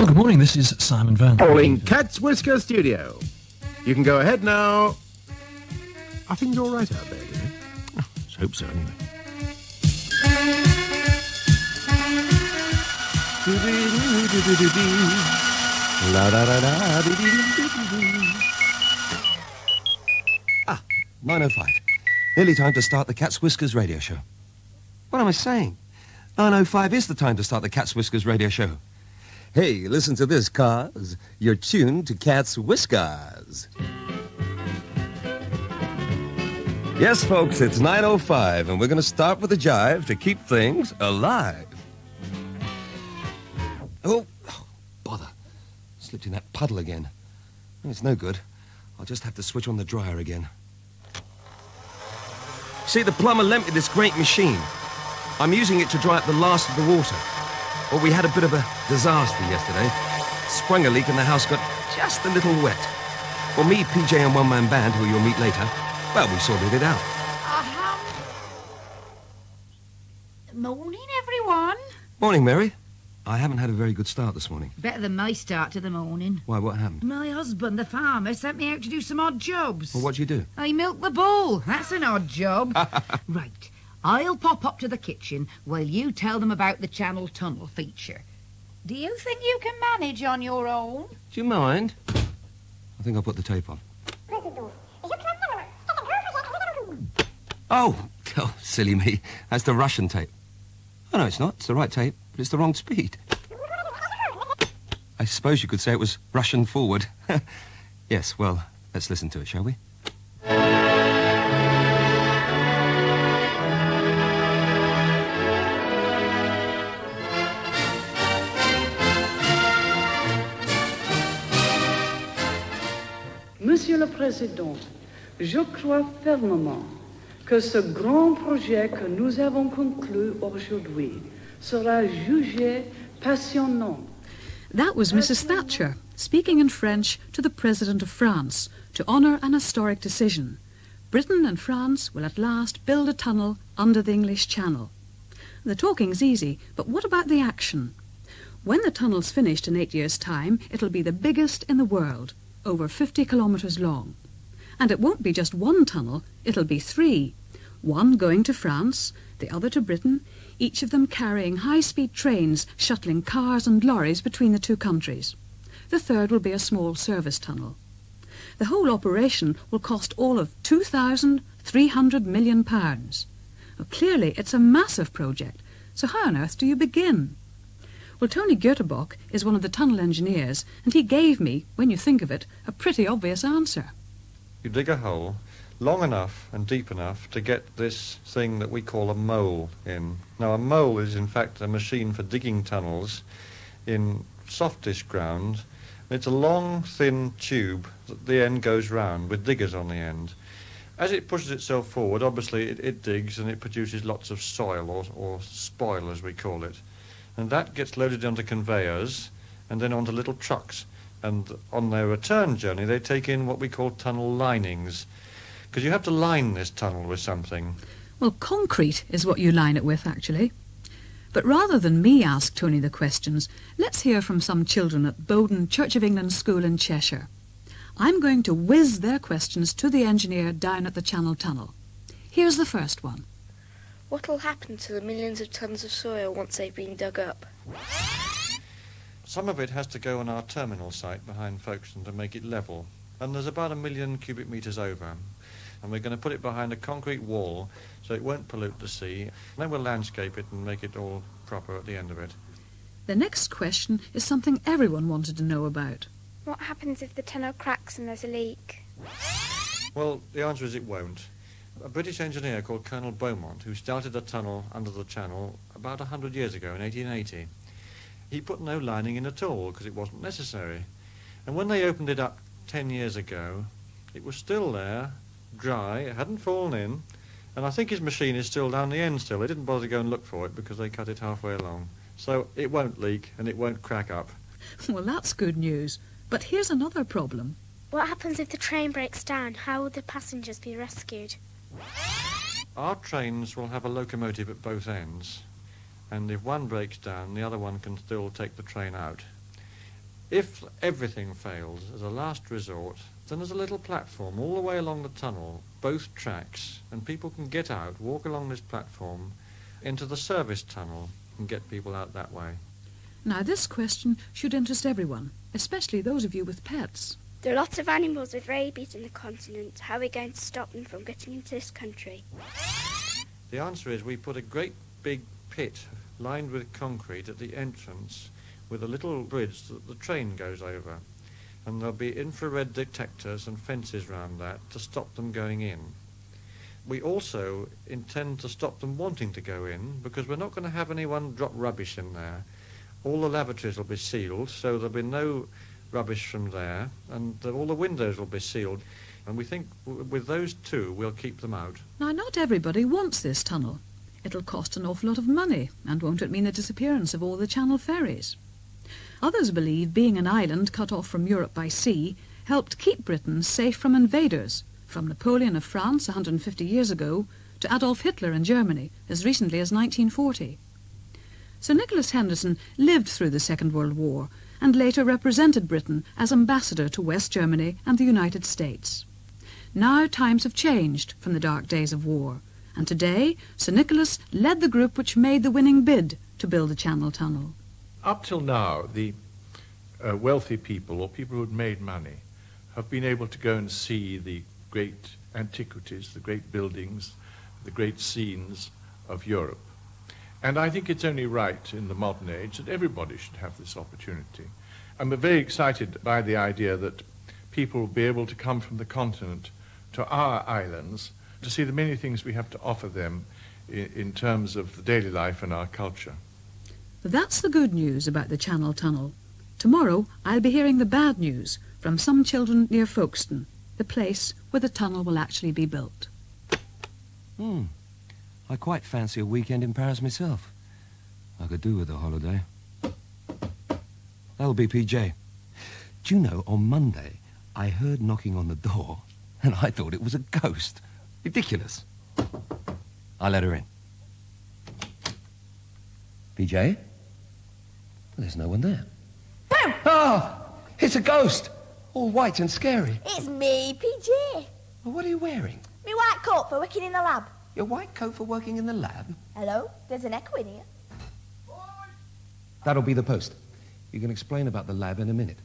Well, good morning. This is Simon Van. Calling Cat's Whisker Studio. You can go ahead now. I think you're all right out there, you know. Oh, let's hope so, anyway. Ah, 9:05. Nearly time to start the Cat's Whiskers radio show. What am I saying? 9:05 is the time to start the Cat's Whiskers radio show. Hey, listen to this, cause you're tuned to Cat's Whiskers. Yes, folks, it's 9:05, and we're going to start with a jive to keep things alive. Oh, bother. Slipped in that puddle again. It's no good. I'll just have to switch on the dryer again. See, the plumber lent me this great machine. I'm using it to dry up the last of the water. Well, we had a bit of a disaster yesterday. Sprung a leak and the house got just a little wet. Well, me, PJ, and one-man band, who you'll meet later, well, we sorted it out. Morning, everyone. Morning, Mary. I haven't had a very good start this morning. Better than my start to the morning. Why, what happened? My husband, the farmer, sent me out to do some odd jobs. Well, what'd you do? I milked the bull. That's an odd job. Right. I'll pop up to the kitchen while you tell them about the Channel Tunnel feature. Do you think you can manage on your own? Do you mind? I think I'll put the tape on. Oh, silly me. That's the Russian tape. Oh, no, it's not. It's the right tape, but it's the wrong speed. I suppose you could say it was Russian forward. Yes, well, let's listen to it, shall we? Monsieur le Président, je crois fermement que ce grand projet que nous avons conclu aujourd'hui sera jugé passionnant. That was Mrs. Thatcher speaking in French to the President of France to honour an historic decision. Britain and France will at last build a tunnel under the English Channel. The talking's easy, but what about the action? When the tunnel's finished in 8 years' time, it'll be the biggest in the world, over 50 kilometres long. And it won't be just one tunnel, it'll be 3. One going to France, the other to Britain, each of them carrying high-speed trains shuttling cars and lorries between the two countries. The third will be a small service tunnel. The whole operation will cost all of £2,300 million. Well, clearly it's a massive project, so how on earth do you begin? Well, Tony Goethe is one of the tunnel engineers, and he gave me, when you think of it, a pretty obvious answer. You dig a hole long enough and deep enough to get this thing that we call a mole in. Now, a mole is, in fact, a machine for digging tunnels in softish ground. It's a long, thin tube that the end goes round with diggers on the end. As it pushes itself forward, obviously, it digs and it produces lots of soil, or spoil, as we call it. And that gets loaded onto conveyors and then onto little trucks. And on their return journey, they take in what we call tunnel linings. Because you have to line this tunnel with something. Well, concrete is what you line it with, actually. But rather than me ask Tony the questions, let's hear from some children at Bowden Church of England School in Cheshire. I'm going to whiz their questions to the engineer down at the Channel Tunnel. Here's the first one. What'll happen to the millions of tons of soil once they've been dug up? Some of it has to go on our terminal site behind Folkestone to make it level. And there's about 1 million cubic metres over. And we're going to put it behind a concrete wall so it won't pollute the sea. Then we'll landscape it and make it all proper at the end of it. The next question is something everyone wanted to know about. What happens if the tunnel cracks and there's a leak? Well, the answer is it won't. A British engineer called Colonel Beaumont, who started a tunnel under the channel about 100 years ago in 1880, he put no lining in at all because it wasn't necessary. And when they opened it up 10 years ago, it was still there, dry, it hadn't fallen in, and I think his machine is still down the end still. They didn't bother to go and look for it because they cut it halfway along. So it won't leak and it won't crack up. Well, that's good news. But here's another problem. What happens if the train breaks down? How will the passengers be rescued? Our trains will have a locomotive at both ends, and if one breaks down, the other one can still take the train out. If everything fails, as a last resort, then there's a little platform all the way along the tunnel, both tracks, and people can get out, walk along this platform into the service tunnel and get people out that way. Now, this question should interest everyone, especially those of you with pets. There are lots of animals with rabies in the continent. How are we going to stop them from getting into this country? The answer is we put a great big pit lined with concrete at the entrance with a little bridge that the train goes over. And there'll be infrared detectors and fences round that to stop them going in. We also intend to stop them wanting to go in because we're not going to have anyone drop rubbish in there. All the lavatories will be sealed, so there'll be no rubbish from there, and all the windows will be sealed. And we think with those two, we'll keep them out. Now, not everybody wants this tunnel. It'll cost an awful lot of money, and won't it mean the disappearance of all the Channel ferries? Others believe being an island cut off from Europe by sea helped keep Britain safe from invaders, from Napoleon of France 150 years ago to Adolf Hitler in Germany as recently as 1940. Sir Nicholas Henderson lived through the Second World War and later represented Britain as ambassador to West Germany and the United States. Now times have changed from the dark days of war, and today Sir Nicholas led the group which made the winning bid to build the Channel Tunnel. Up till now, the wealthy people, or people who had made money, have been able to go and see the great antiquities, the great buildings, the great scenes of Europe. And I think it's only right in the modern age that everybody should have this opportunity. I'm very excited by the idea that people will be able to come from the continent to our islands to see the many things we have to offer them in terms of the daily life and our culture. That's the good news about the Channel Tunnel. Tomorrow I'll be hearing the bad news from some children near Folkestone, the place where the tunnel will actually be built. I quite fancy a weekend in Paris myself. I could do with a holiday. That'll be PJ. Do you know, on Monday, I heard knocking on the door, and I thought it was a ghost. Ridiculous. I let her in. PJ? There's no one there. Boom! Oh, it's a ghost. All white and scary. It's me, PJ. Well, what are you wearing? Me white coat for working in the lab. Your white coat for working in the lab? Hello? There's an echo in here. That'll be the post. You can explain about the lab in a minute.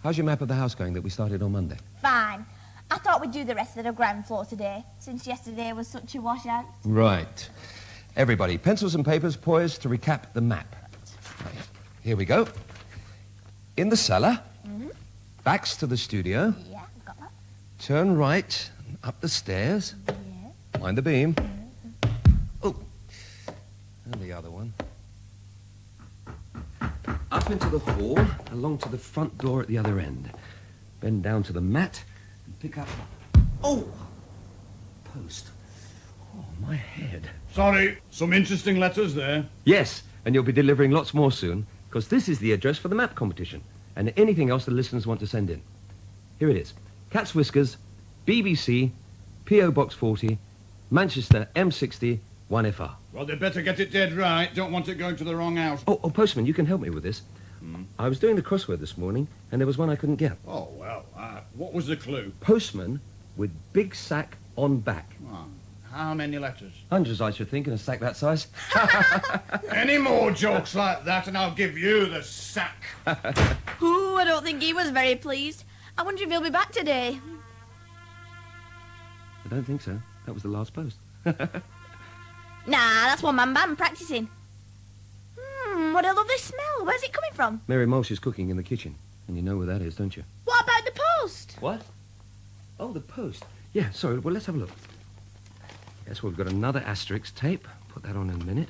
How's your map of the house going that we started on Monday? Fine. I thought we'd do the rest of the ground floor today, since yesterday was such a washout. Right. Everybody, pencils and papers poised to recap the map. Right. Here we go. In the cellar. Backs to the studio. Yeah, got that. Turn right, up the stairs. Yeah. Mind the beam. Oh, and the other one. Up into the hall, along to the front door at the other end. Bend down to the mat and pick up... Oh! Post. Oh, my head. Sorry, some interesting letters there. Yes, and you'll be delivering lots more soon, because this is the address for the map competition, and anything else the listeners want to send in. Here it is. Cat's Whiskers, BBC, P.O. Box 40, Manchester, M60, 1FR. Well, they better get it dead right. Don't want it going to the wrong house. Oh, Postman, you can help me with this. I was doing the crossword this morning, and there was one I couldn't get. Oh, well, what was the clue? Postman with big sack on back. Oh, how many letters? Hundreds, I should think, in a sack that size. Any more jokes like that, and I'll give you the sack. Ooh, I don't think he was very pleased. I wonder if he'll be back today. I don't think so. That was the last post. Nah, that's one man band practicing. What a lovely smell. Where's it coming from? Mary Molsh is cooking in the kitchen, and you know where that is, don't you? What about the post? What? Oh, the post. Yeah, sorry. Well, let's have a look. Yes, well, we've got another Asterix tape. Put that on in a minute.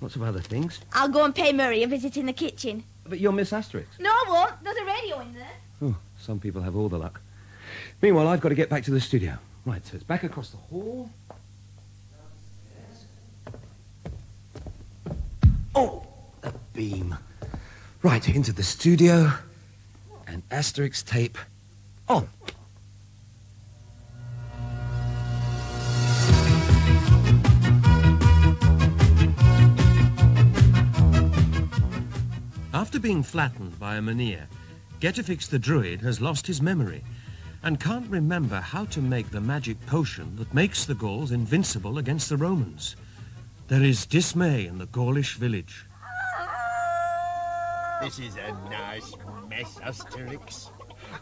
Lots of other things. I'll go and pay Murray a visit in the kitchen. But you're Miss Asterix. No, I won't. There's a radio in there. Oh, some people have all the luck. Meanwhile, I've got to get back to the studio. Right, so it's back across the hall. Oh, the beam. Right, into the studio. And Asterix tape on. After being flattened by a menhir, Getafix the druid has lost his memory and can't remember how to make the magic potion that makes the Gauls invincible against the Romans. There is dismay in the Gaulish village. This is a nice mess, Asterix.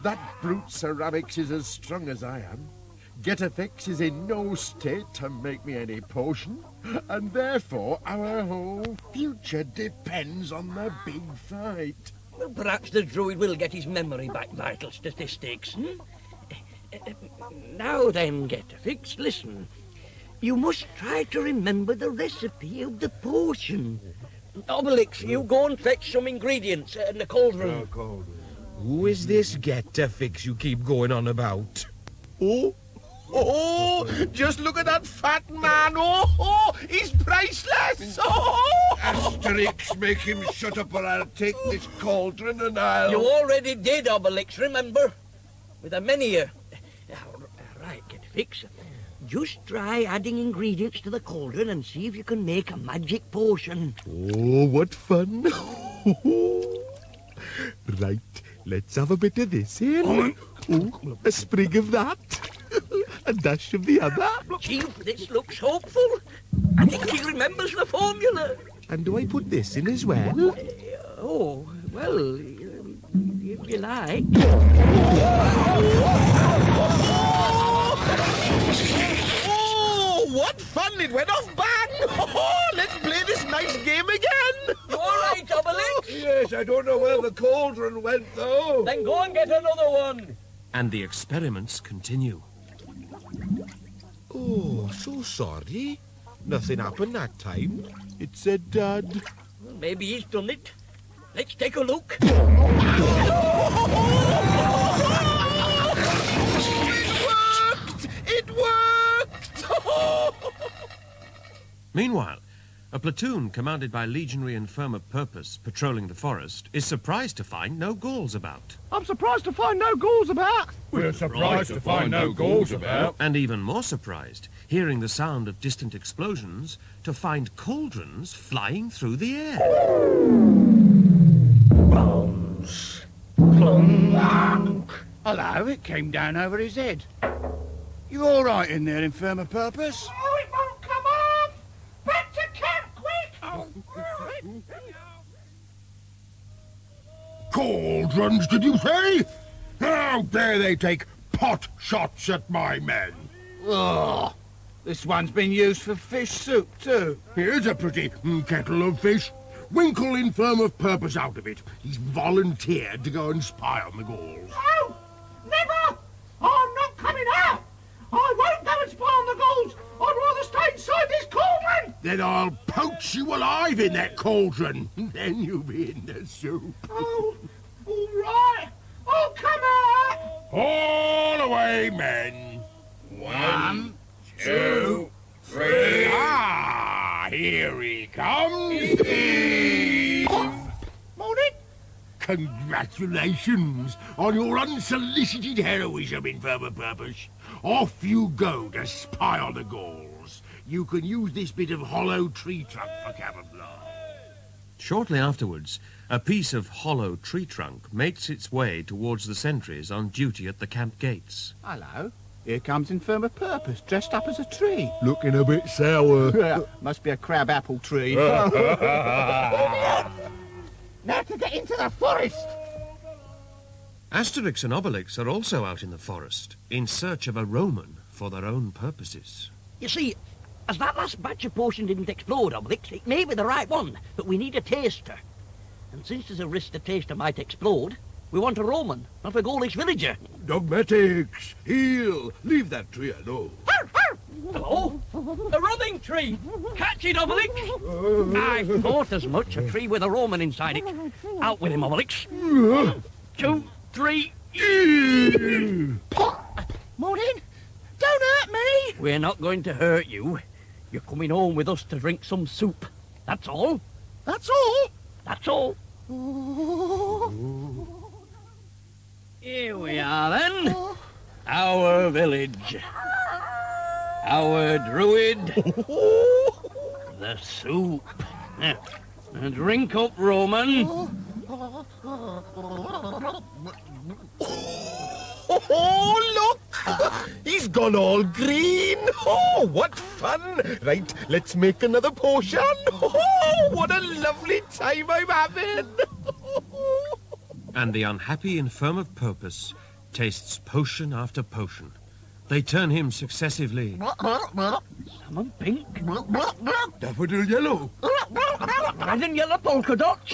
That brute ceramics is as strong as I am. Getafix is in no state to make me any potion, and therefore our whole future depends on the big fight. Well, perhaps the druid will get his memory back, vital statistics. Now then, Getafix, listen. You must try to remember the recipe of the potion. Obelix, you go and fetch some ingredients in the cauldron. Who is this Getafix you keep going on about? Oh, just look at that fat man. Oh, he's priceless. Oh! Asterix, make him shut up or I'll take this cauldron and I'll... You already did, Obelix, remember? With a many... Right, Getafix. Just try adding ingredients to the cauldron and see if you can make a magic potion. Oh, what fun. Right, let's have a bit of this here. Oh, a sprig of that. A dash of the other. Chief, this looks hopeful. I think he remembers the formula. And do I put this in as well? Oh, well, if you like. Oh, what fun! It went off bang! Oh, let's play this nice game again! You all right, Obelix? Yes, I don't know where the cauldron went, though. Then go and get another one. And the experiments continue. Oh, so sorry. Nothing happened that time. It said Dad. Well, maybe he's done it. Let's take a look. It worked! Meanwhile, a platoon commanded by Legionary and Firm of Purpose patrolling the forest is surprised to find no Gauls about. I'm surprised to find no Gauls about. We're surprised to find no Gauls about. And even more surprised, hearing the sound of distant explosions, to find cauldrons flying through the air. Bombs. Clunk. Hello, it came down over his head. You all right in there, Infirm of Purpose? Oh, it won't come off! Back to camp, quick! Cauldrons, did you say? How dare they take pot shots at my men? Ugh. This one's been used for fish soup, too. Here's a pretty kettle of fish. Winkle Infirm of Purpose out of it. He's volunteered to go and spy on the Gauls. No! Never! I'm not coming out! I won't go and spy on the Gauls! I'd rather stay inside this cauldron! Then I'll poach you alive in that cauldron. Then you'll be in the soup. Oh, all right. I'll come out! All away, men. 1, 2, 3. Ah, here he comes. Morning. Congratulations on your unsolicited heroism, Infirm of Purpose. Off you go to spy on the Gauls. You can use this bit of hollow tree trunk for camouflage. Shortly afterwards, a piece of hollow tree trunk makes its way towards the sentries on duty at the camp gates. Hello. Here comes Infirm of Purpose, dressed up as a tree. Looking a bit sour. Must be a crab apple tree. Now to get into the forest! Asterix and Obelix are also out in the forest, in search of a Roman for their own purposes. You see, as that last batch of potion didn't explode, Obelix, it may be the right one, but we need a taster. And since there's a risk the taster might explode, we want a Roman, not a Gaulish villager. Dogmatics, heel, leave that tree alone. Hello? A running tree! Catch it, Obelix! I thought as much, a tree with a Roman inside it. Out with him, Obelix. 1, 2, 3. Morning. Don't hurt me. We're not going to hurt you. You're coming home with us to drink some soup. That's all. That's all? That's all. Here we are, then. Our village. Our druid. The soup. Drink up, Roman. Oh, look! He's gone all green. Oh, what fun! Right, let's make another potion. Oh, what a lovely time I'm having. And the unhappy infirm of purpose tastes potion after potion. They turn him successively. Salmon pink. Daffodil yellow. Red and yellow polka dots.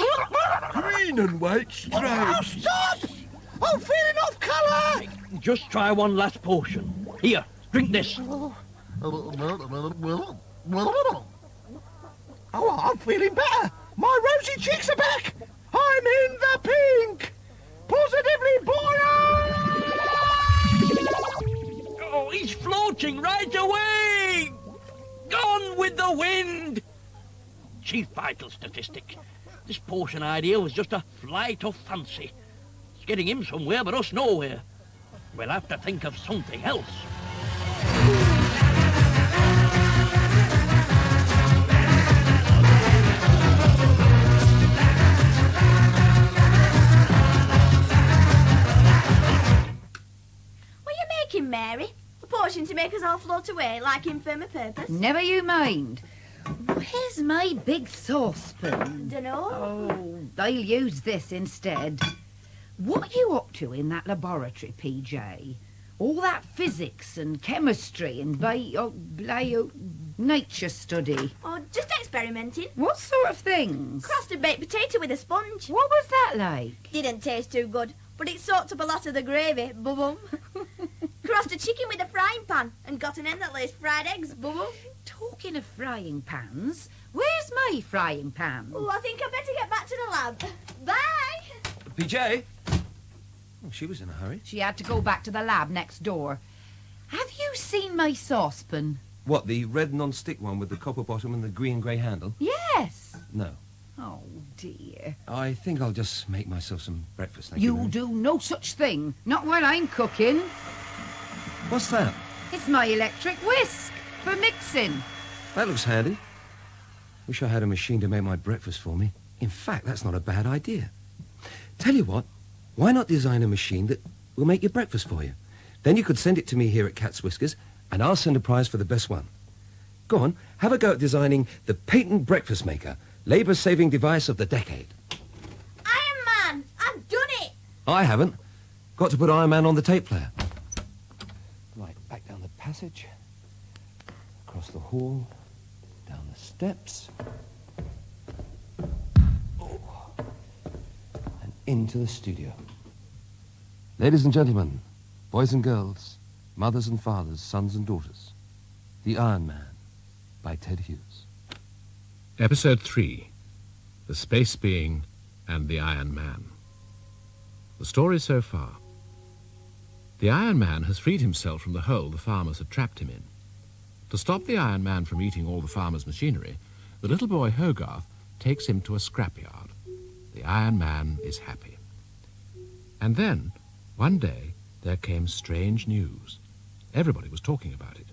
Green and white stripes. Stop! I'm feeling off colour! Just try one last potion. Here, drink this. Oh, I'm feeling better. My rosy cheeks are back. I'm in the pink. Positively buoyant! Oh, he's floating right away! Gone with the wind! Chief vital statistic. This potion idea was just a flight of fancy. It's getting him somewhere, but us nowhere. We'll have to think of something else. What are you making, Mary? A potion to make us all float away like infirm of purpose? Never you mind. Where's my big saucepan? Dunno. Oh, I'll use this instead. What are you up to in that laboratory, PJ? All that physics and chemistry and nature study. Oh, just experimenting. What sort of things? Crusted baked potato with a sponge. What was that like? Didn't taste too good, but it soaked up a lot of the gravy. Bubble. Crossed a chicken with a frying pan and got an hen that lays fried eggs. Bubble. Talking of frying pans, where's my frying pan? Oh, I think I better get back to the lab. Bye. PJ? Oh, she was in a hurry. She had to go back to the lab next door. Have you seen my saucepan? What, the red non-stick one with the copper bottom and the green-grey handle? Yes. No. Oh, dear. I think I'll just make myself some breakfast, thank you. You do no such thing. Not while I'm cooking. What's that? It's my electric whisk for mixing. That looks handy. Wish I had a machine to make my breakfast for me. In fact, that's not a bad idea. Tell you what, why not design a machine that will make your breakfast for you? Then you could send it to me here at Cat's Whiskers, and I'll send a prize for the best one. Go on, have a go at designing the patent breakfast maker, labour-saving device of the decade. Iron Man, I've done it. I haven't. Got to put Iron Man on the tape player. Right, back down the passage, across the hall, down the steps, and into the studio. Ladies and gentlemen, boys and girls, mothers and fathers, sons and daughters, The Iron Man by Ted Hughes. Episode 3, The Space Being and the Iron Man. The story so far. The Iron Man has freed himself from the hole the farmers had trapped him in. To stop the Iron Man from eating all the farmers' machinery, the little boy Hogarth takes him to a scrapyard. The Iron Man is happy. And then, one day, there came strange news. Everybody was talking about it.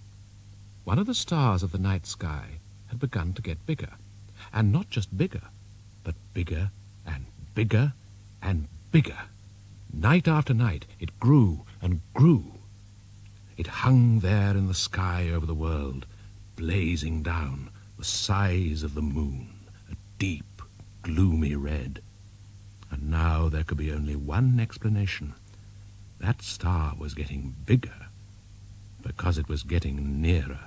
One of the stars of the night sky had begun to get bigger. And not just bigger, but bigger and bigger and bigger. Night after night, it grew and grew. It hung there in the sky over the world, blazing down, the size of the moon, a deep, gloomy red. And now there could be only one explanation. That star was getting bigger, because it was getting nearer,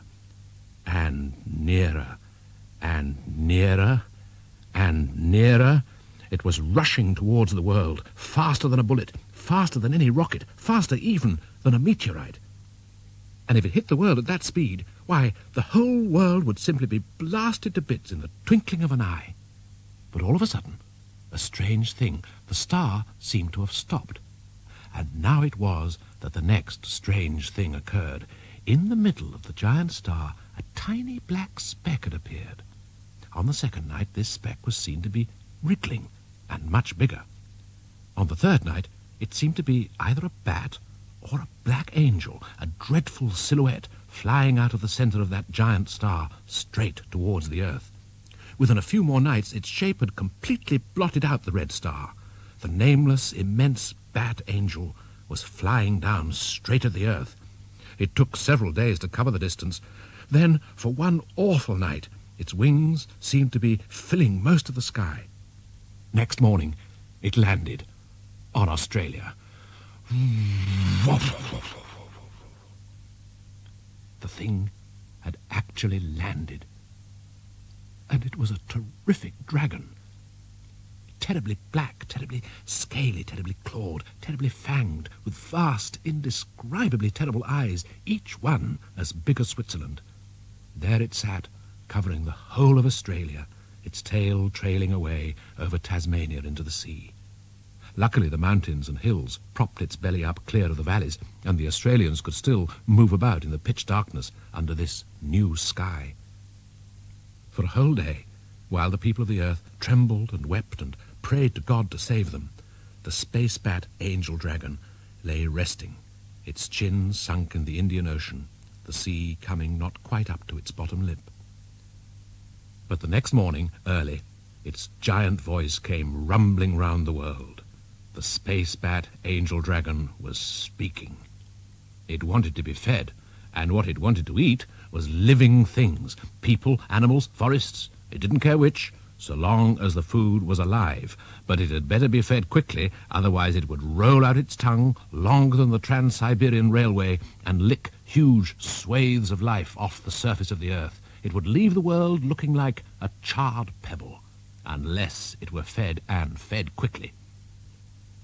and nearer, and nearer, and nearer. It was rushing towards the world, faster than a bullet, faster than any rocket, faster even than a meteorite. And if it hit the world at that speed, why, the whole world would simply be blasted to bits in the twinkling of an eye. But all of a sudden, a strange thing, the star seemed to have stopped. And now it was that the next strange thing occurred. In the middle of the giant star, a tiny black speck had appeared. On the second night, this speck was seen to be wriggling and much bigger. On the third night, it seemed to be either a bat or a black angel, a dreadful silhouette flying out of the centre of that giant star straight towards the earth. Within a few more nights, its shape had completely blotted out the red star. The nameless, immense bat angel was flying down straight at the earth. It took several days to cover the distance. Then, for one awful night, its wings seemed to be filling most of the sky. Next morning, it landed on Australia. The thing had actually landed. And it was a terrific dragon. Terribly black, terribly scaly, terribly clawed, terribly fanged, with vast, indescribably terrible eyes, each one as big as Switzerland. There it sat, covering the whole of Australia, its tail trailing away over Tasmania into the sea. Luckily, the mountains and hills propped its belly up clear of the valleys, and the Australians could still move about in the pitch darkness under this new sky. For a whole day, while the people of the earth trembled and wept and prayed to God to save them, the space-bat angel dragon lay resting, its chin sunk in the Indian Ocean, the sea coming not quite up to its bottom lip. But the next morning, early, its giant voice came rumbling round the world. The space-bat angel dragon was speaking. It wanted to be fed, and what it wanted to eat was living things, people, animals, forests. It didn't care which, so long as the food was alive, but it had better be fed quickly, otherwise it would roll out its tongue longer than the Trans-Siberian Railway and lick huge swathes of life off the surface of the earth. It would leave the world looking like a charred pebble, unless it were fed, and fed quickly.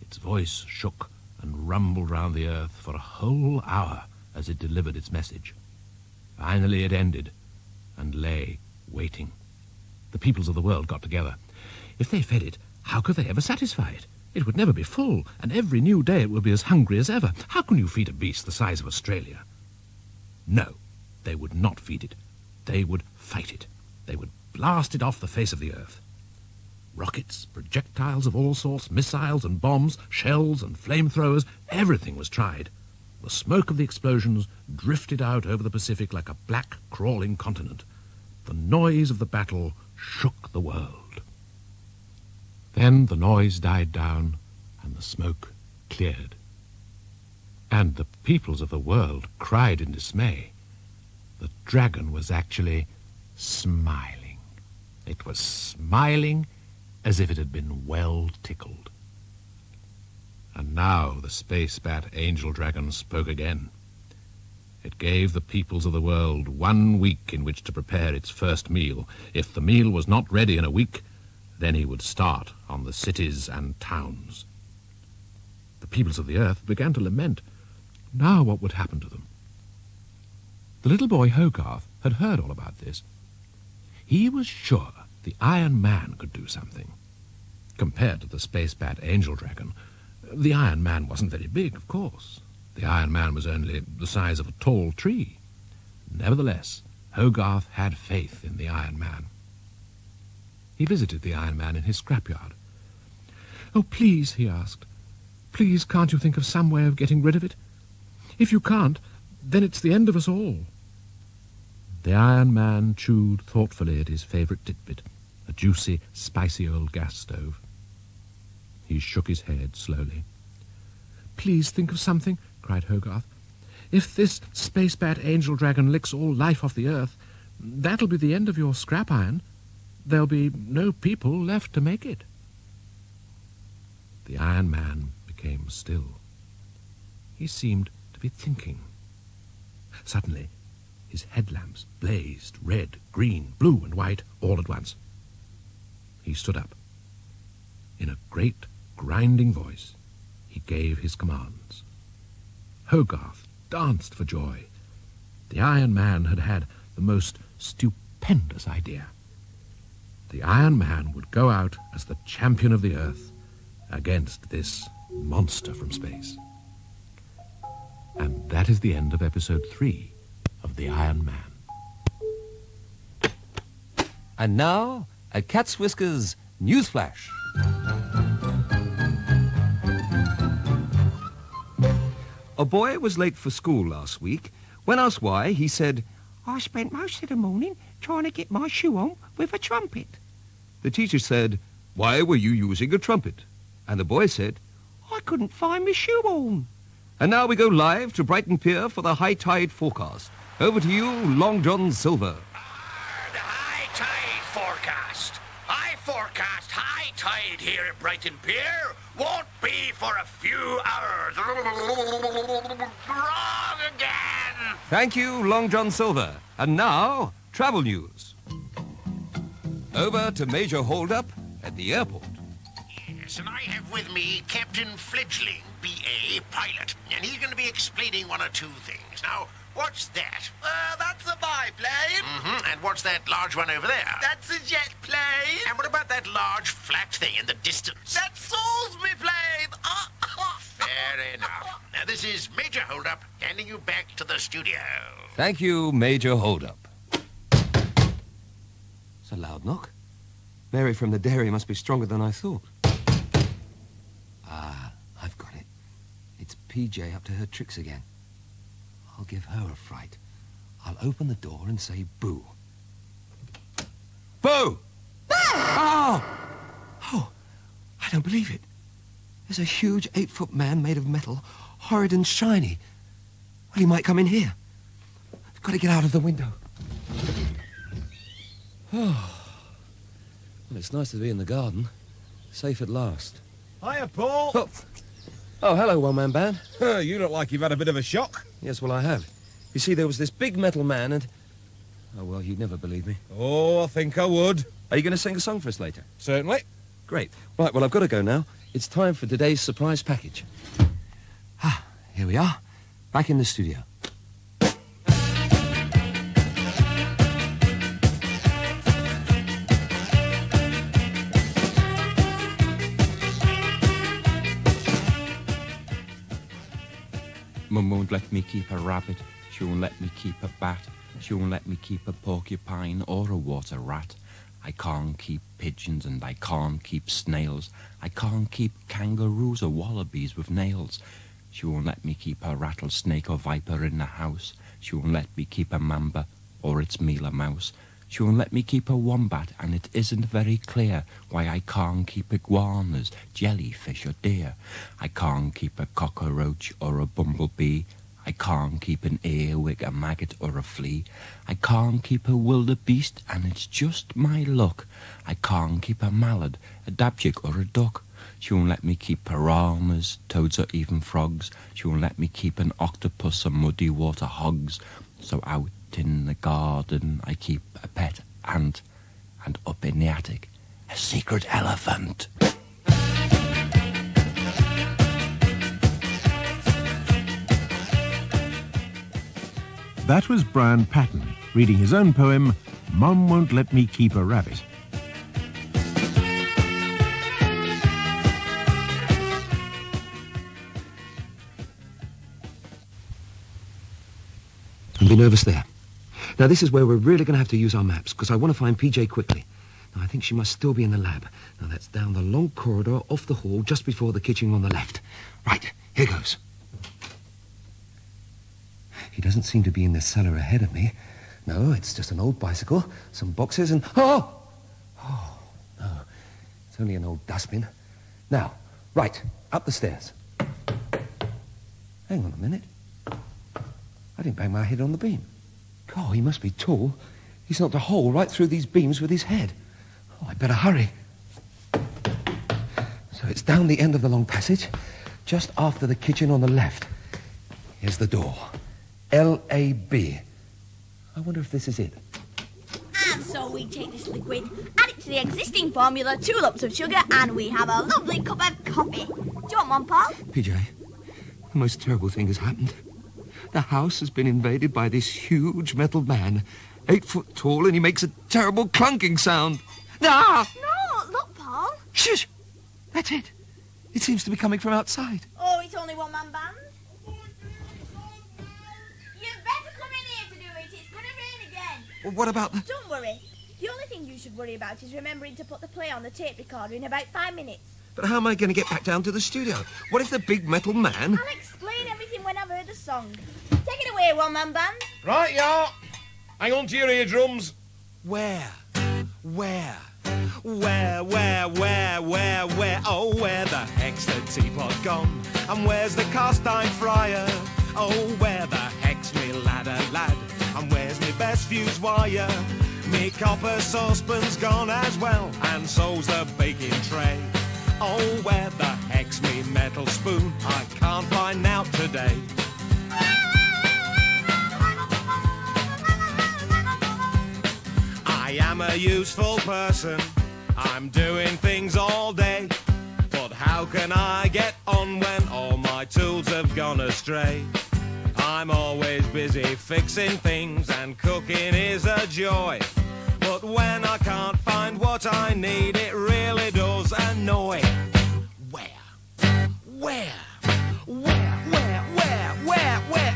Its voice shook and rumbled round the earth for a whole hour as it delivered its message. Finally it ended, and lay waiting. The peoples of the world got together. If they fed it, how could they ever satisfy it? It would never be full, and every new day it would be as hungry as ever. How can you feed a beast the size of Australia? No, they would not feed it. They would fight it. They would blast it off the face of the earth. Rockets, projectiles of all sorts, missiles and bombs, shells and flamethrowers, everything was tried. The smoke of the explosions drifted out over the Pacific like a black, crawling continent. The noise of the battle shook the world. Then the noise died down, and the smoke cleared. And the peoples of the world cried in dismay. The dragon was actually smiling. It was smiling as if it had been well tickled. And now the space-bat angel dragon spoke again. It gave the peoples of the world 1 week in which to prepare its first meal. If the meal was not ready in a week, then he would start on the cities and towns. The peoples of the earth began to lament. Now what would happen to them? The little boy Hogarth had heard all about this. He was sure the Iron Man could do something. Compared to the space-bat angel dragon, the Iron Man wasn't very big, of course. The Iron Man was only the size of a tall tree. Nevertheless, Hogarth had faith in the Iron Man. He visited the Iron Man in his scrapyard. "Oh, please," he asked, "please, can't you think of some way of getting rid of it? If you can't, then it's the end of us all." The Iron Man chewed thoughtfully at his favourite titbit, a juicy, spicy old gas stove. He shook his head slowly. "Please think of something," cried Hogarth. "If this space-bat angel dragon licks all life off the earth, that'll be the end of your scrap iron. There'll be no people left to make it." The Iron Man became still. He seemed to be thinking. Suddenly, his headlamps blazed red, green, blue, and white all at once. He stood up. In a great, grinding voice, he gave his commands. Hogarth danced for joy. The Iron Man had had the most stupendous idea. The Iron Man would go out as the champion of the earth against this monster from space. And that is the end of episode 3 of The Iron Man. And now, a Cat's Whiskers Newsflash. A boy was late for school last week. When asked why, he said, "I spent most of the morning trying to get my shoe on with a trumpet." The teacher said, "Why were you using a trumpet?" And the boy said, "I couldn't find my shoe on." And now we go live to Brighton Pier for the high tide forecast. Over to you, Long John Silver. The high tide forecast. I forecast high tide here at Brighton Pier won't be for a few hours. Wrong again. Thank you, Long John Silver. And now, travel news. Over to Major Holdup at the airport. Yes, and I have with me Captain Fledgling, B.A. pilot, and he's going to be explaining one or two things. Now, what's that? That's a biplane. Mm-hmm. And what's that large one over there? That's a jet plane. And what about that large flat thing in the distance? That's Salisbury plane. Fair enough. Now, this is Major Holdup handing you back to the studio. Thank you, Major Holdup. It's a loud knock. Mary from the dairy must be stronger than I thought. Ah, I've got it. It's PJ up to her tricks again. I'll give her a fright. I'll open the door and say boo. Boo! Oh! Oh, I don't believe it. There's a huge 8-foot man made of metal, horrid and shiny. Well, he might come in here. I've got to get out of the window. Oh. Well, it's nice to be in the garden. Safe at last. Hiya, Paul. Oh, hello, one-man band. You look like you've had a bit of a shock. Yes, well, I have. You see, there was this big metal man and... Oh, well, you'd never believe me. Oh, I think I would. Are you going to sing a song for us later? Certainly. Great. Right, well, I've got to go now. It's time for today's surprise package. Ah, here we are. Back in the studio. Mum won't let me keep a rabbit. She won't let me keep a bat. She won't let me keep a porcupine or a water rat. I can't keep pigeons and I can't keep snails. I can't keep kangaroos or wallabies with nails. She won't let me keep a rattlesnake or viper in the house. She won't let me keep a mamba or its meal a mouse. She won't let me keep a wombat, and it isn't very clear why I can't keep iguanas, jellyfish or deer. I can't keep a cockroach or a bumblebee. I can't keep an earwig, a maggot or a flea. I can't keep a wildebeest, and it's just my luck. I can't keep a mallard, a dabchick or a duck. She won't let me keep piranhas, toads or even frogs. She won't let me keep an octopus or muddy water hogs. So out in the garden I keep a pet ant, and up in the attic a secret elephant. That was Brian Patton reading his own poem, Mum Won't Let Me Keep a Rabbit. Don't be nervous there. Now, this is where we're really going to have to use our maps, because I want to find PJ quickly. Now, I think she must still be in the lab. Now, that's down the long corridor off the hall, just before the kitchen on the left. Right, here goes. He doesn't seem to be in the cellar ahead of me. No, it's just an old bicycle, some boxes and... Oh! Oh, no. It's only an old dustbin. Now, right, up the stairs. Hang on a minute. I didn't bang my head on the beam. Oh, he must be tall. He's knocked a hole right through these beams with his head. Oh, I'd better hurry. So it's down the end of the long passage, just after the kitchen on the left. Here's the door. L-A-B. I wonder if this is it. And so we take this liquid, add it to the existing formula, 2 lumps of sugar, and we have a lovely cup of coffee. Do you want one, Paul? PJ, the most terrible thing has happened. The house has been invaded by this huge metal man, 8 foot tall, and he makes a terrible clunking sound. Ah! No, look, Paul. Shush! That's it. It seems to be coming from outside. Oh, it's only one-man band. You'd better come in here to do it. It's going to rain again. Well, what about the... Don't worry. The only thing you should worry about is remembering to put the play on the tape recorder in about 5 minutes. But how am I going to get back down to the studio? What if the big metal man... I'll explain everything when I've heard the song. Take it away, one-man band. Right, y'all. Hang on to your eardrums. Where? Where, oh, where the heck's the teapot gone? And where's the cast iron fryer? Oh, where the heck's me ladder, lad? And where's me best fuse wire? Me copper saucepan's gone as well, and so's the baking tray. Oh, where the heck's me metal spoon? I can't find out today. I am a useful person, I'm doing things all day. But how can I get on when all my tools have gone astray? I'm always busy fixing things, and cooking is a joy. But when I can't find what I need, it really does annoy. Where?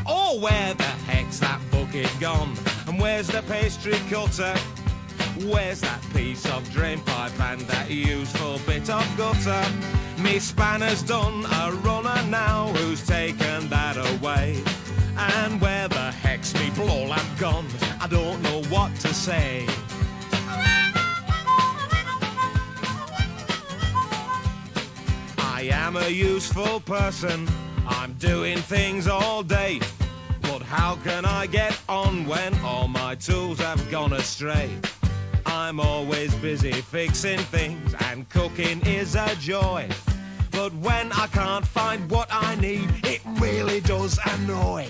Oh, where the heck's that bucket gone? And where's the pastry cutter? Where's that piece of drain pipe and that useful bit of gutter? Me spanner's done a runner now, who's taken that away? And where the heck's me blow lamp gone? I don't know what to say. I am a useful person, I'm doing things all day. But how can I get on when all my tools have gone astray? I'm always busy fixing things, and cooking is a joy. But when I can't find what I need, it really does annoy.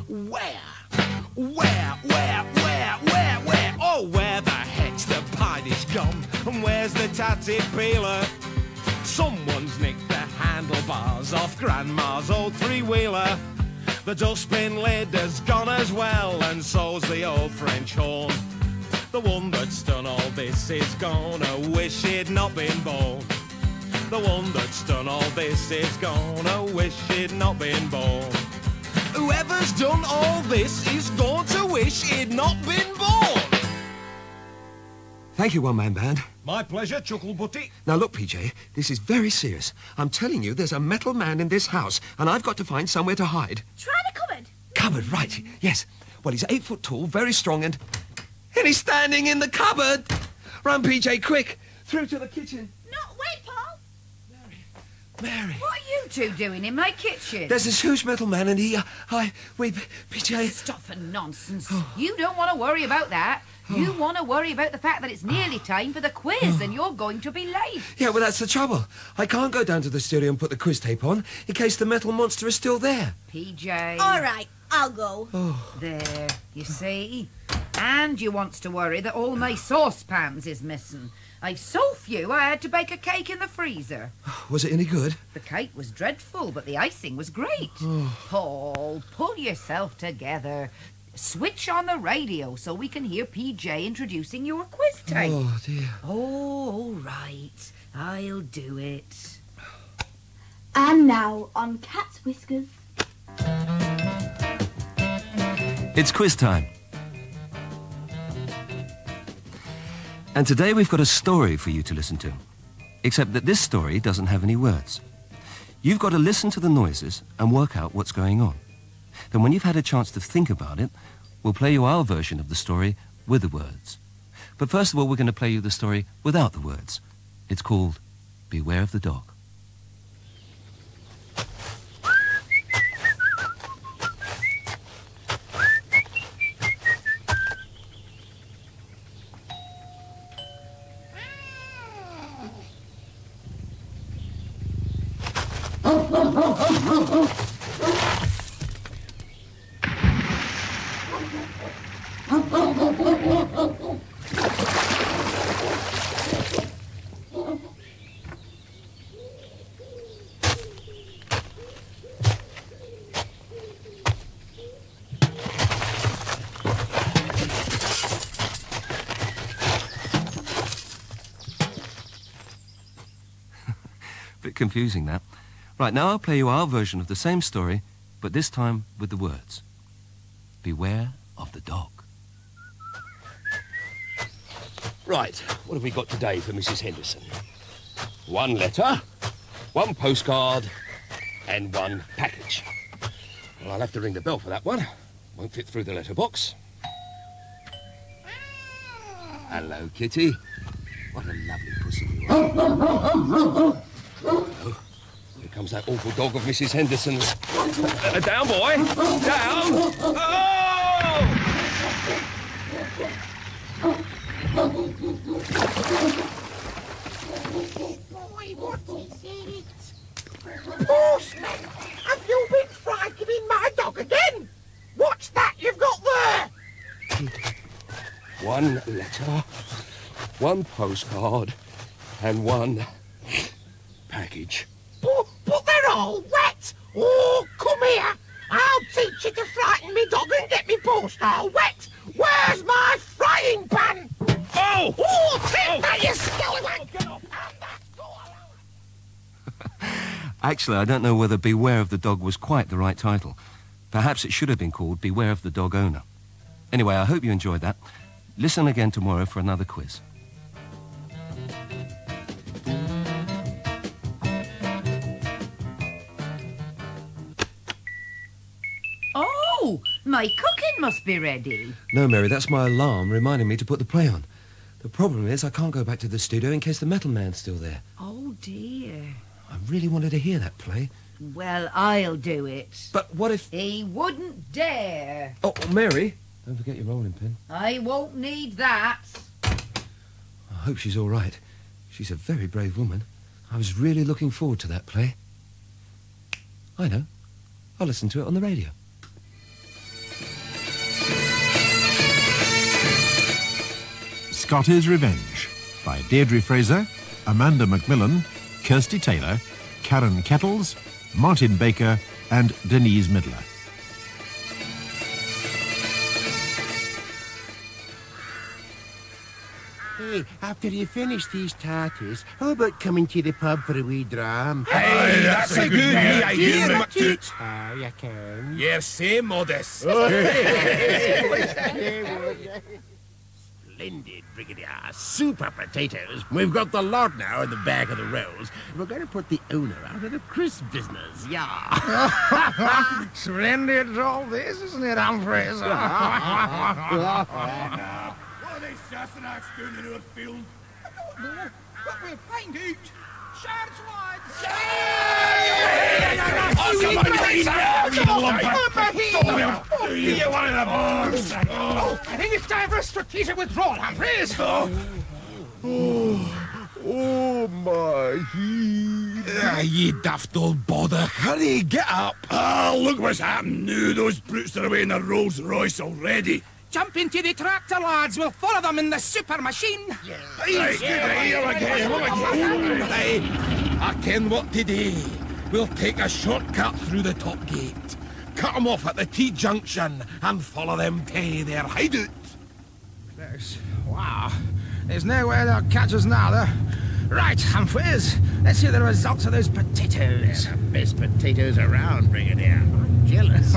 Where? Oh, where the heck's the piney's gone? And where's the tatty peeler? Someone's nicked the handlebars off Grandma's old three-wheeler. The dustbin lid has gone as well, and so's the old French horn. The one that's done all this is gonna wish he'd not been born. The one that's done all this is gonna wish he'd not been born. Whoever's done all this is going to wish he'd not been born. Thank you, one-man band. My pleasure, Chuckle Butty. Now, look, PJ, this is very serious. I'm telling you, there's a metal man in this house, and I've got to find somewhere to hide. Try the cupboard. Cupboard, right, yes. Well, he's 8 foot tall, very strong, and he's standing in the cupboard. Run, PJ, quick. Through to the kitchen. No, wait, Paul. Mary. What are you two doing in my kitchen? There's this huge metal man, and PJ... Stop for nonsense. You don't want to worry about that. You want to worry about the fact that it's nearly time for the quiz and you're going to be late. Yeah, well, that's the trouble. I can't go down to the studio and put the quiz tape on in case the metal monster is still there. PJ. All right, I'll go. There, you see? And you wants to worry that all my saucepans is missing. I've so few I had to bake a cake in the freezer. Was it any good? The cake was dreadful, but the icing was great. Paul, pull yourself together. Switch on the radio so we can hear PJ introducing your quiz tape. Oh, dear. Oh, all right. I'll do it. And now, on Cat's Whiskers... It's quiz time. And today we've got a story for you to listen to. Except that this story doesn't have any words. You've got to listen to the noises and work out what's going on. Then when you've had a chance to think about it, we'll play you our version of the story with the words. But first of all, we're going to play you the story without the words. It's called Beware of the Dog. Bit confusing, that. Right, now I'll play you our version of the same story, but this time with the words. Beware of the dog. Right, what have we got today for Mrs. Henderson? 1 letter, 1 postcard, and 1 package. Well, I'll have to ring the bell for that one. Won't fit through the letterbox. Hello, Kitty. What a lovely pussy you are. Oh, here comes that awful dog of Mrs. Henderson's. Down, boy! Down! Oh! Boy, what is it? Postman, have you been frightening my dog again? What's that you've got there? One letter, one postcard, and one package. But they're all wet. Oh, come here. I'll teach you to frighten me dog and get me post all wet. Where's my frying pan? Oh! Oh, take that, you scallywag! Actually, I don't know whether Beware of the Dog was quite the right title. Perhaps it should have been called Beware of the Dog Owner. Anyway, I hope you enjoyed that. Listen again tomorrow for another quiz. Oh, my cooking must be ready. No, Mary, that's my alarm reminding me to put the play on. The problem is I can't go back to the studio in case the metal man's still there. Oh, dear. I really wanted to hear that play. Well, I'll do it. But what if... He wouldn't dare. Oh, Mary, don't forget your rolling pin. I won't need that. I hope she's all right. She's a very brave woman. I was really looking forward to that play. I know. I'll listen to it on the radio. Scotties' Revenge by Deirdre Fraser, Amanda MACMILLAN, Kirsty Taylor, Karen Kettles, Martin Baker and Denise Midler. Hey, after you finish these tarties, how about coming to the pub for a wee dram? Hey, that's a good idea, McToot. Ah, you can. You're so modest. Splendid, Brigadier. Super potatoes. We've got the lot now in the back of the rolls. We're going to put the owner out of the crisp business, yeah. Splendid all this, isn't it, Fraser? What are they Sassanites doing in our field? I don't know, but we'll find out. Shards, lads! You one of them! I think it's time for a strategic withdrawal, Humphreys. Oh, my head. You daft old bother. Hurry, get up. Oh, look what's happened now. Those brutes are away in a Rolls Royce already. Jump into the tractor, lads. We'll follow them in the super machine. Right, I ken what to do. We'll take a shortcut through the top gate. Cut them off at the T-junction and follow them to their hideout. Wow. There's no way they'll catch us now, though. Right, Humphreys. Let's see the results of those potatoes. They're the best potatoes around, Brigadier. I'm jealous.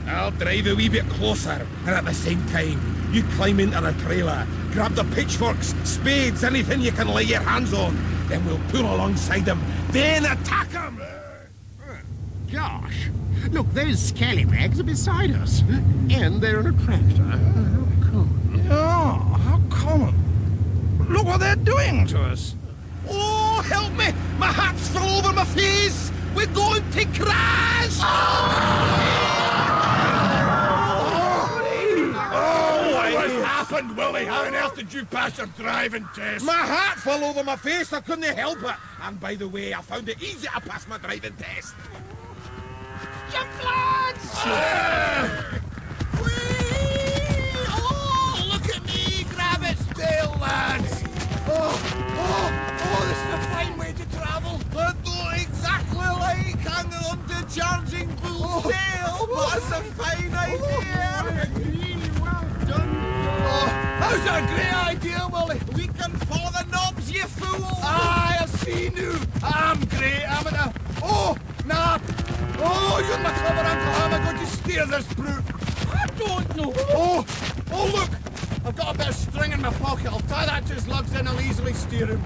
I'll drive a wee bit closer, and at the same time, you climb into the trailer, grab the pitchforks, spades, anything you can lay your hands on. Then we'll pull alongside them, then attack them! Gosh, look, those scallywags are beside us. And they're in a tractor. How common. Oh, how common. Look what they're doing to us. Oh, help me! My hat's full over my face! We're going to crash! What happened, Willie? How on earth did you pass your driving test? My hat fell over my face. I couldn't help it. And by the way, I found it easy to pass my driving test. Jump, lads! Oh, look at me! Grab its tail, lads! Oh, this is a fine way to travel. I don't exactly like hanging on to Charging Bull's tail, but it's a fine idea. Really well done. How's that a great idea, Willie? We can follow the knobs, you fool! Aye, I see now. I'm great, am I? Oh, nah. Oh, you're my clever uncle. How am I going to steer this brute? I don't know. Oh, look. I've got a bit of string in my pocket. I'll tie that to his lugs and I'll easily steer him.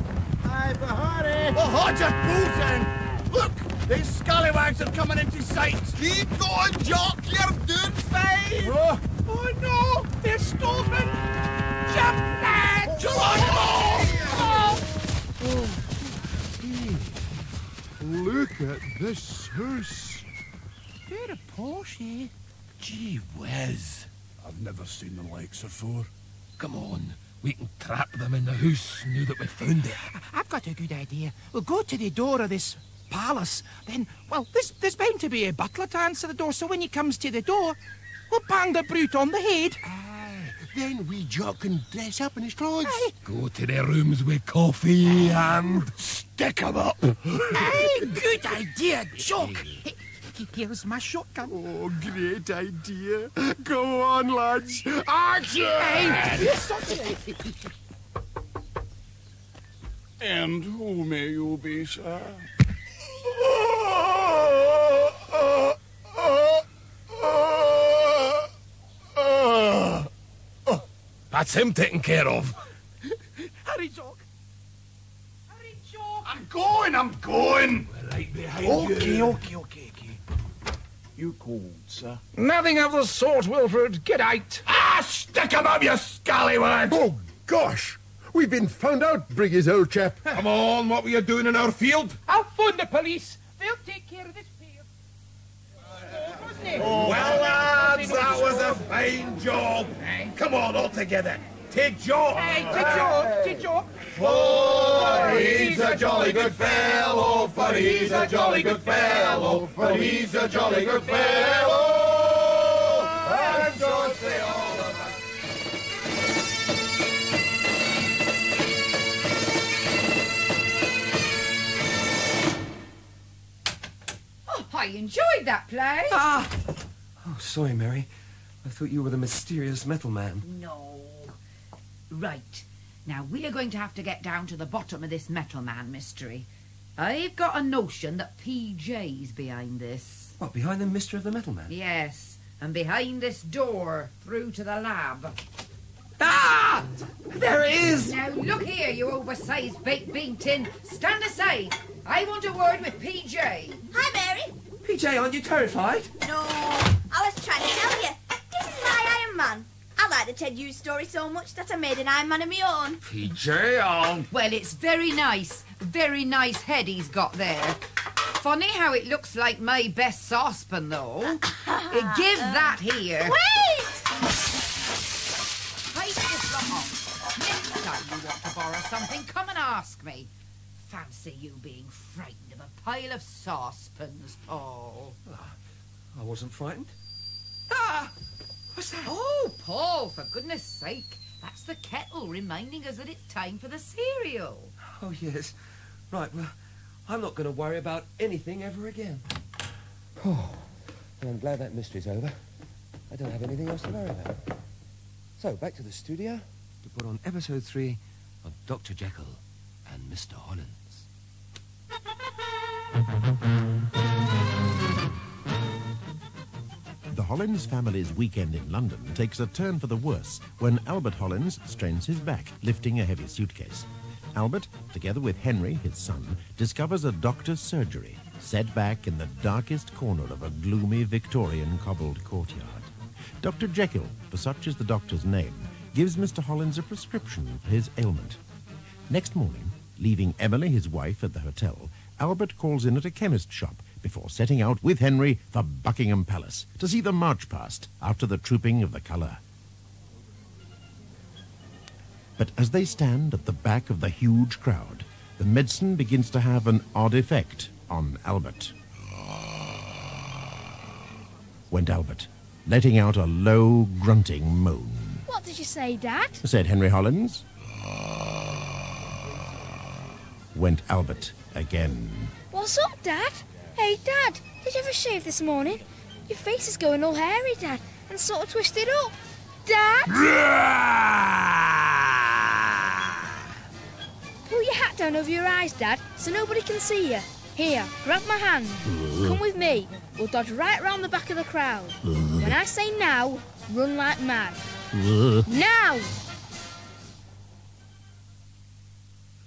Aye, but hurry. Oh, just pulls in. Look, these scallywags are coming into sight. Keep going, Jock. You're doing fine. Oh no! They're stopping! Jump, lad! Look at this house. They're a posh, eh? Gee whiz. I've never seen the likes before. Come on, we can trap them in the house now that we've found it. I've got a good idea. We'll go to the door of this palace. Then, well, there's bound to be a butler to answer the door, so when he comes to the door, we'll bang the brute on the head. Then we Jock can dress up in his clothes. Go to their rooms with coffee and stick 'em up. Hey, good idea, Jock. Here's my shotgun. Oh, great idea. Go on, lads. Action! And who may you be, sir? That's him taken care of. Hurry, Jock. Hurry, Jock. I'm going. We're right behind you. Okay. You called, sir? Nothing of the sort, Wilfred. Get out. Stick 'em up, you scallywag! Oh, gosh. We've been found out, Briggs, old chap. Come on, what were you doing in our field? I'll phone the police. They'll take care of this field. Wasn't it? Well, lads, that was a fine job. Come on, all together. Take Jock. Take Jock. For he's a jolly good fellow, for he's a jolly good fellow, for he's a jolly good fellow. And so say all of us. Oh, I enjoyed that play. Oh, sorry, Mary. I thought you were the mysterious metal man. No. Right. Now, we are going to have to get down to the bottom of this metal man mystery. I've got a notion that PJ's behind this. What, behind the mystery of the metal man? Yes, and behind this door through to the lab. Ah! There it is! Now, look here, you oversized baked bean tin. Stand aside. I want a word with PJ. Hi, Mary. PJ, aren't you terrified? No, I was trying to tell you. This is my Iron Man. I like the Ted Hughes story so much that I made an Iron Man of my own. PJ, Well, it's very nice head he's got there. Funny how it looks like my best saucepan, though. Give that here. Wait! Take this lot off. Next time you want to borrow something, come and ask me. Fancy you being frightened of a pile of saucepans, Paul. I wasn't frightened. What's that? Oh, Paul, for goodness sake. That's the kettle reminding us that it's time for the cereal. Oh, yes. Right, well, I'm not going to worry about anything ever again. Oh, well, I'm glad that mystery's over. I don't have anything else to worry about. So, back to the studio to put on episode 3 of Dr. Jekyll and Mr. Hollins. The Hollins family's weekend in London takes a turn for the worse when Albert Hollins strains his back, lifting a heavy suitcase. Albert, together with Henry, his son, discovers a doctor's surgery set back in the darkest corner of a gloomy Victorian cobbled courtyard. Dr. Jekyll, for such is the doctor's name, gives Mr. Hollins a prescription for his ailment. Next morning, leaving Emily, his wife, at the hotel, Albert calls in at a chemist shop before setting out with Henry for Buckingham Palace to see the march past after the trooping of the colour. But as they stand at the back of the huge crowd, the medicine begins to have an odd effect on Albert. Went Albert, letting out a low, grunting moan. What did you say, Dad? Said Henry Hollins. Went Albert again. What's up, Dad? Hey, Dad, did you ever shave this morning? Your face is going all hairy, Dad, and sort of twisted up. Dad? Pull your hat down over your eyes, Dad, so nobody can see you. Here, grab my hand. Come with me. We'll dodge right round the back of the crowd. When I say now, run like mad. Now!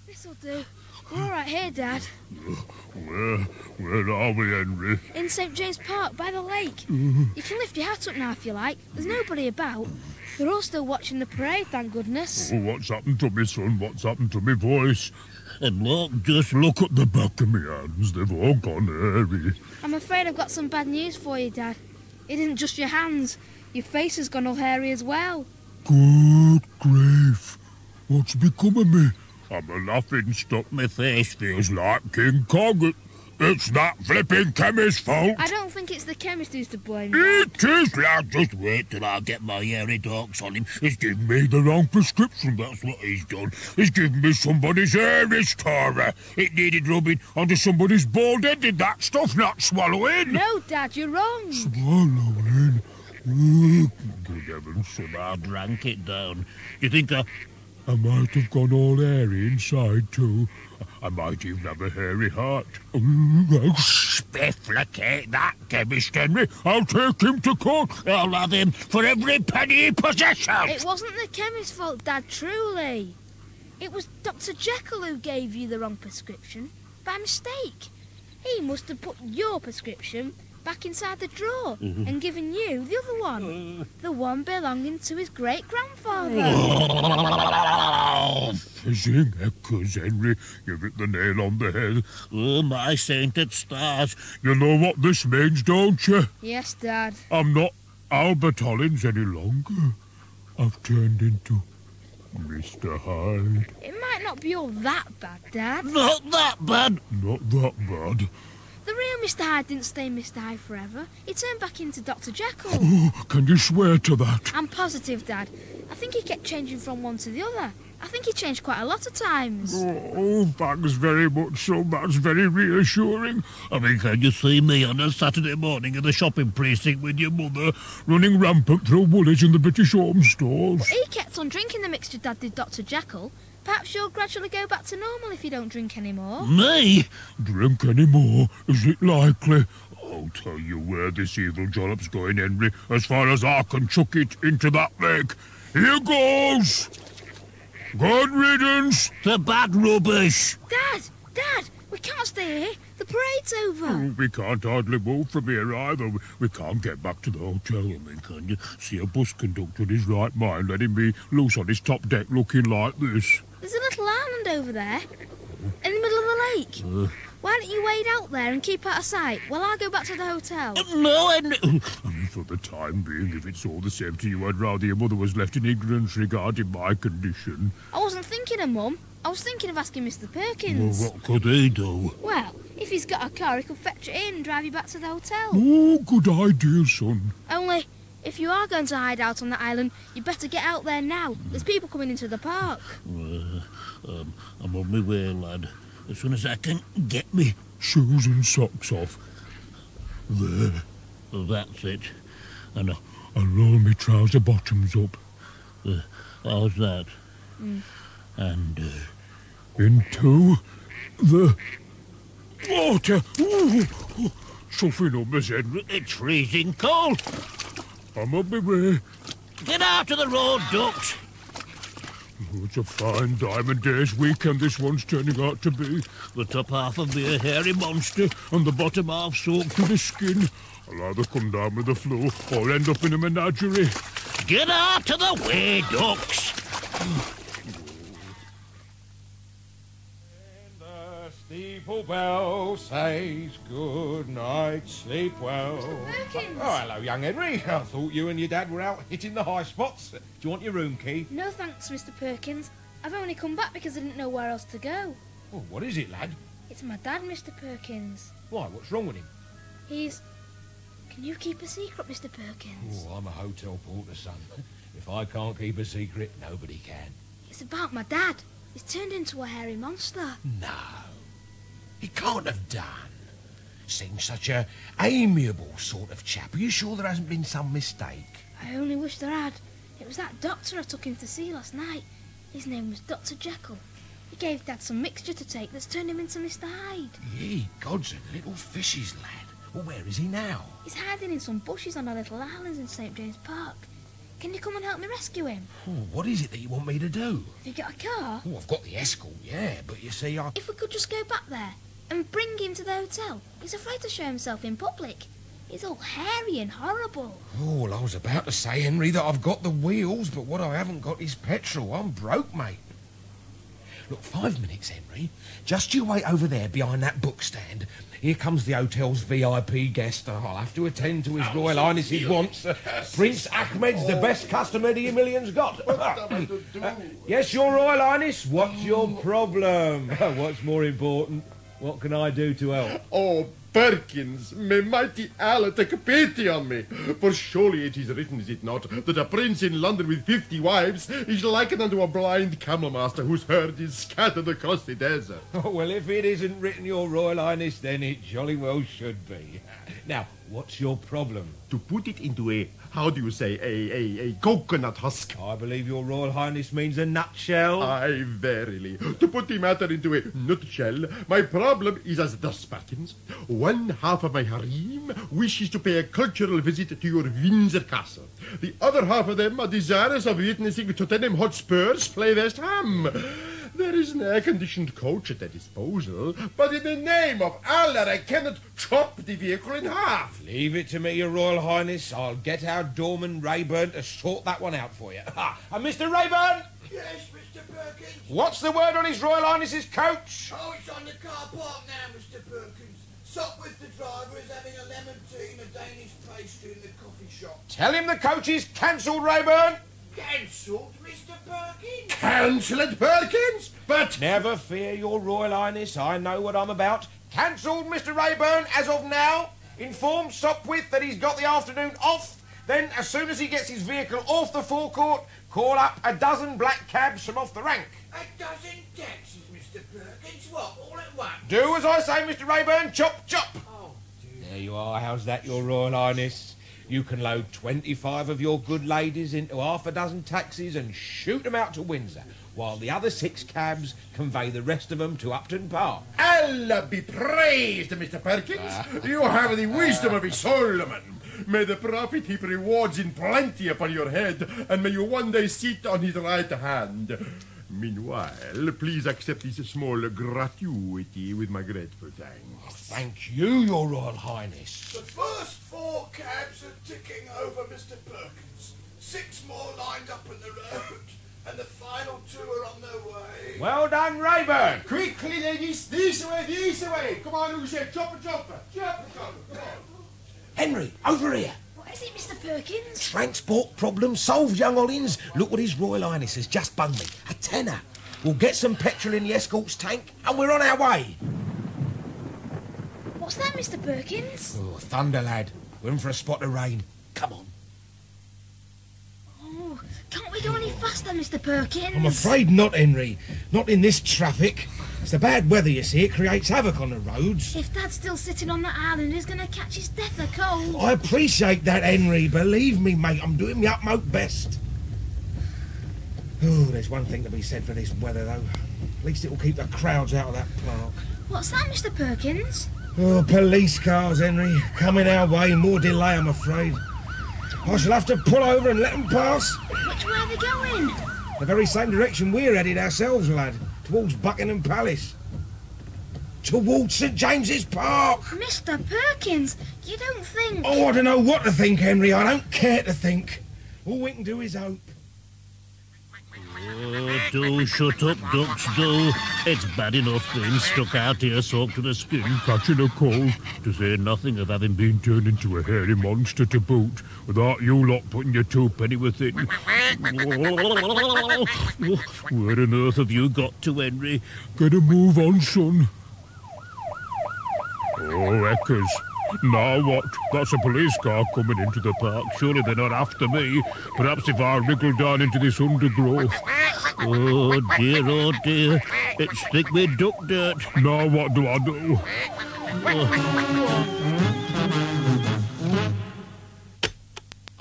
This'll do. We're all right here, Dad. Where are we, Henry? In St. James Park, by the lake. You can lift your hat up now if you like. There's nobody about. They're all still watching the parade, thank goodness. Oh, what's happened to me, son? What's happened to me voice? And look, just look at the back of my hands. They've all gone hairy. I'm afraid I've got some bad news for you, Dad. It isn't just your hands. Your face has gone all hairy as well. Good grief. What's become of me? I'm a laughing stock. My face feels like King Kong. It's that flipping chemist's fault. I don't think it's the chemist who's to blame. It is, lad. Just wait till I get my hairy dogs on him. He's given me the wrong prescription, that's what he's done. He's given me somebody's hair restorer. It needed rubbing onto somebody's bald head. Did that stuff not swallowing? No, Dad, you're wrong. Swallowing? Good heavens, son, I drank it down. You think I might have gone all hairy inside, too. I might even have a hairy heart. I'll spifflicate that chemist, Henry. I'll take him to court. I'll have him for every penny he possesses. It wasn't the chemist's fault, Dad, truly. It was Dr. Jekyll who gave you the wrong prescription, by mistake. He must have put your prescription back inside the drawer and given you the other one. The one belonging to his great-grandfather. Fizzing echoes, Henry. You've hit the nail on the head. Oh, my sainted stars. You know what this means, don't you? Yes, Dad. I'm not Albert Hollins any longer. I've turned into Mr. Hyde. It might not be all that bad, Dad. Not that bad. Not that bad. The real Mr. Hyde didn't stay Mr. Hyde forever. He turned back into Dr. Jekyll. Oh, can you swear to that? I'm positive, Dad. I think he kept changing from one to the other. I think he changed quite a lot of times. Oh, thanks very much, son. That's very reassuring. I mean, can you see me on a Saturday morning in the shopping precinct with your mother, running rampant through Woolies and the British Home stores? But he kept on drinking the mixture, Dad, did Dr. Jekyll. Perhaps you'll gradually go back to normal if you don't drink any more. Me? Drink any more? Is it likely? I'll tell you where this evil jollop's going, Henry, as far as I can chuck it into that lake. Here goes! Good riddance to bad rubbish. Dad, we can't stay here. The parade's over. Oh, we can't hardly move from here either. We can't get back to the hotel. I mean, can you see a bus conductor in his right mind letting me loose on his top deck looking like this? There's a little island over there, in the middle of the lake. Why don't you wade out there and keep out of sight while I go back to the hotel? No, I mean, for the time being, if it's all the same to you, I'd rather your mother was left in ignorance regarding my condition. I wasn't thinking of Mum. I was thinking of asking Mr. Perkins. Well, what could he do? Well, if he's got a car, he could fetch it in and drive you back to the hotel. Oh, good idea, son. Only, if you are going to hide out on the island, you better get out there now. There's people coming into the park. I'm on my way, lad. As soon as I can get me shoes and socks off. There. That's it. And I'll roll my trouser bottoms up. How's that? And into the water. Suffering up, Miss Henry. It's freezing cold. I'm on my way. Get out of the road, ducks. Oh, it's a fine Diamond Days weekend this one's turning out to be. The top half of me a hairy monster and the bottom half soaked to the skin. I'll either come down with the flu or end up in a menagerie. Get out of the way, ducks! The steeple bell says good night, sleep well. Perkins! Oh, hello, young Henry. I thought you and your dad were out hitting the high spots. Do you want your room key? No thanks, Mr. Perkins. I've only come back because I didn't know where else to go. Oh, what is it, lad? It's my dad, Mr. Perkins. Why, what's wrong with him? He's... Can you keep a secret, Mr. Perkins? Oh, I'm a hotel porter, son. If I can't keep a secret, nobody can. It's about my dad. He's turned into a hairy monster. No, he can't have done. Seems such a amiable sort of chap. Are you sure there hasn't been some mistake? I only wish there had. It was that doctor I took him to see last night. His name was Dr. Jekyll. He gave Dad some mixture to take that's turned him into Mr. Hyde. Ye gods and little fishes, lad. Well, where is he now? He's hiding in some bushes on our little islands in St. James Park. Can you come and help me rescue him? Oh, what is it that you want me to do? Have you got a car? Oh, I've got the escort, yeah, but you see, If we could just go back there and bring him to the hotel. He's afraid to show himself in public. He's all hairy and horrible. Oh, well, I was about to say, Henry, that I've got the wheels, but what I haven't got is petrol. I'm broke, mate. Look, 5 minutes, Henry. Just you wait over there behind that bookstand. Here comes the hotel's VIP guest. I'll have to attend to His Royal Highness's wants. Prince Ahmed's the best customer the Millions got. Yes, Your Royal Highness, what's your problem? What's more important? What can I do to help? Oh, Perkins, may mighty Allah take pity on me. For surely it is written, is it not, that a prince in London with 50 wives is likened unto a blind camel master whose herd is scattered across the desert. Oh, well, if it isn't written, Your Royal Highness, then it jolly well should be. Now, what's your problem? To put it into a, how do you say, a coconut husk. I believe Your Royal Highness means a nutshell. Aye, verily. To put the matter into a nutshell, my problem is as thus, Perkins. One half of my harem wishes to pay a cultural visit to your Windsor Castle. The other half of them are desirous of witnessing Tottenham Hotspurs play West Ham. There is an air-conditioned coach at their disposal, but in the name of Allah, I cannot chop the vehicle in half. Leave it to me, Your Royal Highness. I'll get our doorman Rayburn to sort that one out for you. And Mr. Rayburn! Yes, Mr. Perkins? What's the word on His Royal Highness's coach? Oh, it's on the car park now, Mr. Perkins. Sopwith the driver is having a lemon tea and a Danish pastry in the coffee shop. Tell him the coach is cancelled, Rayburn. Cancelled, Mr. Perkins? Cancelled, Perkins? But... Never fear, Your Royal Highness. I know what I'm about. Cancelled, Mr. Rayburn, as of now. Inform Sopwith that he's got the afternoon off. Then, as soon as he gets his vehicle off the forecourt, call up a dozen black cabs from off the rank. A dozen taxis, Mr. Perkins? What, all at once? Do as I say, Mr. Rayburn. Chop, chop. Oh, dear. There you are. How's that, Your Royal Highness? You can load 25 of your good ladies into half a dozen taxis and shoot them out to Windsor, while the other 6 cabs convey the rest of them to Upton Park. Allah be praised, Mr. Perkins. You have the wisdom of a Solomon. May the Prophet heap rewards in plenty upon your head, and may you one day sit on his right hand. Meanwhile, please accept this small gratuity with my grateful thanks. Thank you, Your Royal Highness. The first 4 cabs are ticking over, Mr. Perkins. 6 more lined up on the road, and the final 2 are on their way. Well done, Rayburn. Quickly, ladies, this way. Come on, who's here? Chopper. Come on. Henry, over here. What is it, Mr. Perkins? Transport problem solved, young Hollins. Look what His Royal Highness has just bung me. A tenner. We'll get some petrol in the escort's tank, and we're on our way. What's that, Mr. Perkins? Oh, thunder, lad. We're in for a spot of rain. Come on. Oh, can't we go any faster, Mr. Perkins? I'm afraid not, Henry. Not in this traffic. It's the bad weather, you see. It creates havoc on the roads. If Dad's still sitting on that island, he's going to catch his death of cold. I appreciate that, Henry. Believe me, mate, I'm doing my utmost best. Oh, there's one thing to be said for this weather, though. At least it'll keep the crowds out of that park. What's that, Mr. Perkins? Oh, police cars, Henry. Coming our way. More delay, I'm afraid. I shall have to pull over and let them pass. Which way are they going? The very same direction we're headed ourselves, lad. Towards Buckingham Palace. Towards St James's Park. Mr. Perkins, you don't think... Oh, I don't know what to think, Henry. I don't care to think. All we can do is hope. Oh, do shut up, ducks, do. It's bad enough being stuck out here soaked to the skin, catching a cold, to say nothing of having been turned into a hairy monster to boot, without you lot putting your 2 penny within. Where on earth have you got to, Henry? Get a move on, son. Oh, Eckers. Now what? That's a police car coming into the park. Surely they're not after me. Perhaps if I wriggle down into this undergrowth. Oh dear, it's thick with duck dirt. Now what do I do?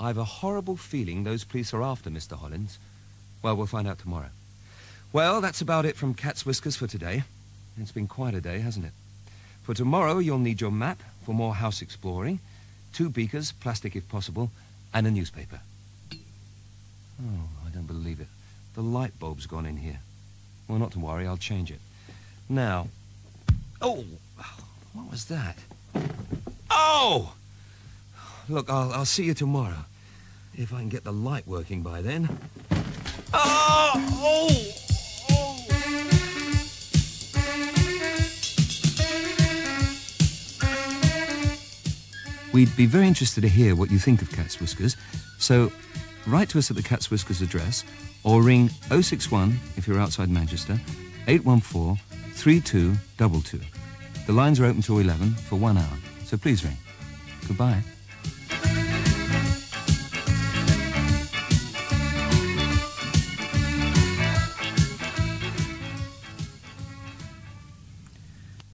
I've a horrible feeling those police are after Mr. Hollins. Well, we'll find out tomorrow. Well, that's about it from Cat's Whiskers for today. It's been quite a day, hasn't it? For tomorrow, you'll need your map for more house exploring, 2 beakers, plastic if possible, and a newspaper. Oh, I don't believe it. The light bulb's gone in here. Well, not to worry, I'll change it. Now... Oh! What was that? Oh! Look, I'll see you tomorrow. If I can get the light working by then. Oh! Oh! We'd be very interested to hear what you think of Cat's Whiskers, so write to us at the Cat's Whiskers address or ring 061 if you're outside Manchester, 814 3222. The lines are open till 11 for 1 hour, so please ring. Goodbye.